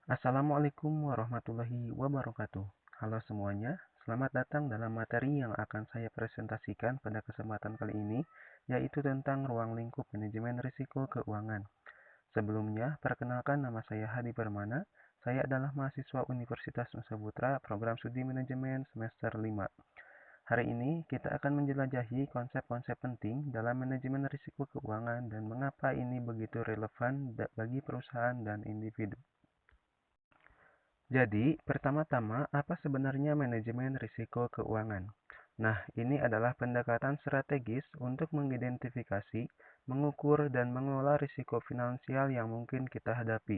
Assalamualaikum warahmatullahi wabarakatuh. Halo semuanya, selamat datang dalam materi yang akan saya presentasikan pada kesempatan kali ini, yaitu tentang ruang lingkup manajemen risiko keuangan. Sebelumnya, perkenalkan nama saya Hadi Permana. Saya adalah mahasiswa Universitas Nusa Putra, Program Studi Manajemen semester 5. Hari ini kita akan menjelajahi konsep-konsep penting dalam manajemen risiko keuangan dan mengapa ini begitu relevan bagi perusahaan dan individu. Jadi, pertama-tama, apa sebenarnya manajemen risiko keuangan? Nah, ini adalah pendekatan strategis untuk mengidentifikasi, mengukur, dan mengelola risiko finansial yang mungkin kita hadapi.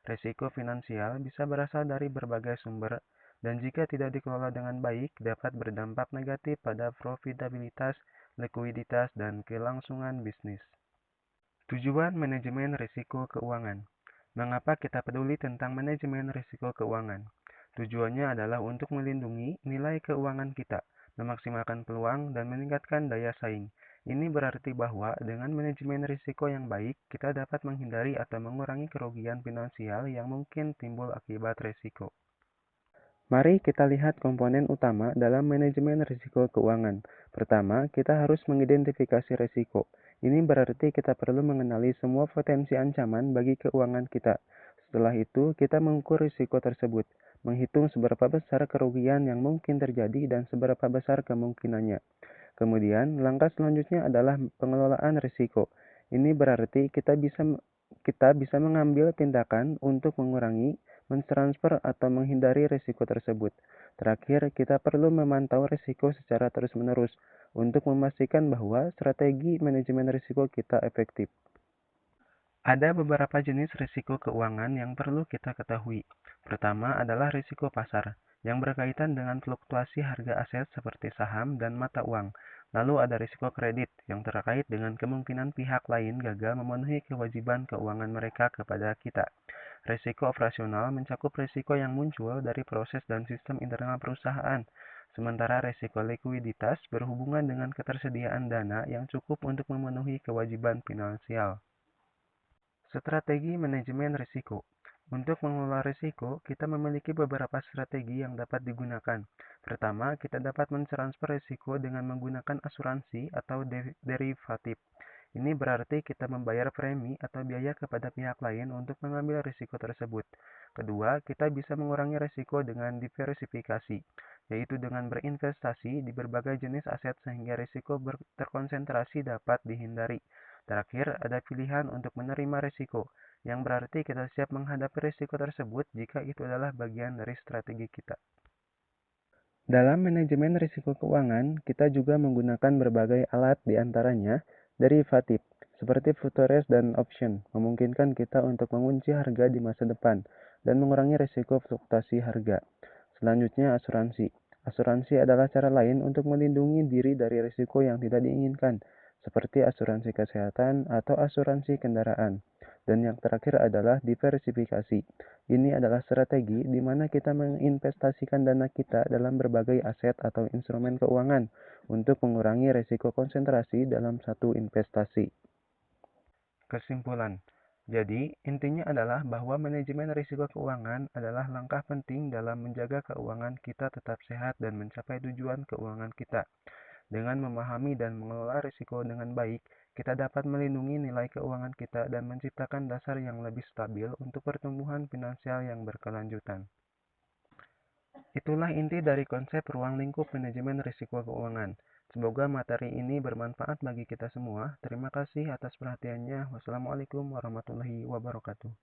Risiko finansial bisa berasal dari berbagai sumber, dan jika tidak dikelola dengan baik, dapat berdampak negatif pada profitabilitas, likuiditas, dan kelangsungan bisnis. Tujuan manajemen risiko keuangan. Mengapa kita peduli tentang manajemen risiko keuangan? Tujuannya adalah untuk melindungi nilai keuangan kita, memaksimalkan peluang, dan meningkatkan daya saing. Ini berarti bahwa dengan manajemen risiko yang baik, kita dapat menghindari atau mengurangi kerugian finansial yang mungkin timbul akibat risiko. Mari kita lihat komponen utama dalam manajemen risiko keuangan. Pertama, kita harus mengidentifikasi risiko. Ini berarti kita perlu mengenali semua potensi ancaman bagi keuangan kita. Setelah itu, kita mengukur risiko tersebut, menghitung seberapa besar kerugian yang mungkin terjadi dan seberapa besar kemungkinannya. Kemudian, langkah selanjutnya adalah pengelolaan risiko. Ini berarti kita bisa mengambil tindakan untuk mengurangi, mentransfer, atau menghindari risiko tersebut. Terakhir, kita perlu memantau risiko secara terus-menerus untuk memastikan bahwa strategi manajemen risiko kita efektif. Ada beberapa jenis risiko keuangan yang perlu kita ketahui. Pertama adalah risiko pasar, yang berkaitan dengan fluktuasi harga aset seperti saham dan mata uang. Lalu ada risiko kredit, yang terkait dengan kemungkinan pihak lain gagal memenuhi kewajiban keuangan mereka kepada kita. Risiko operasional mencakup risiko yang muncul dari proses dan sistem internal perusahaan. Sementara risiko likuiditas berhubungan dengan ketersediaan dana yang cukup untuk memenuhi kewajiban finansial. Strategi manajemen risiko. Untuk mengelola risiko, kita memiliki beberapa strategi yang dapat digunakan. Pertama, kita dapat mentransfer risiko dengan menggunakan asuransi atau derivatif. Ini berarti kita membayar premi atau biaya kepada pihak lain untuk mengambil risiko tersebut. Kedua, kita bisa mengurangi risiko dengan diversifikasi, yaitu dengan berinvestasi di berbagai jenis aset sehingga risiko terkonsentrasi dapat dihindari. Terakhir, ada pilihan untuk menerima risiko, yang berarti kita siap menghadapi risiko tersebut jika itu adalah bagian dari strategi kita. Dalam manajemen risiko keuangan, kita juga menggunakan berbagai alat diantaranya derivatif, seperti futures dan option, memungkinkan kita untuk mengunci harga di masa depan dan mengurangi risiko fluktuasi harga. Selanjutnya, asuransi. Asuransi adalah cara lain untuk melindungi diri dari risiko yang tidak diinginkan, seperti asuransi kesehatan atau asuransi kendaraan. Dan yang terakhir adalah diversifikasi. Ini adalah strategi di mana kita menginvestasikan dana kita dalam berbagai aset atau instrumen keuangan untuk mengurangi risiko konsentrasi dalam satu investasi. Kesimpulan. Jadi, intinya adalah bahwa manajemen risiko keuangan adalah langkah penting dalam menjaga keuangan kita tetap sehat dan mencapai tujuan keuangan kita. Dengan memahami dan mengelola risiko dengan baik, kita dapat melindungi nilai keuangan kita dan menciptakan dasar yang lebih stabil untuk pertumbuhan finansial yang berkelanjutan. Itulah inti dari konsep ruang lingkup manajemen risiko keuangan. Semoga materi ini bermanfaat bagi kita semua. Terima kasih atas perhatiannya. Wassalamualaikum warahmatullahi wabarakatuh.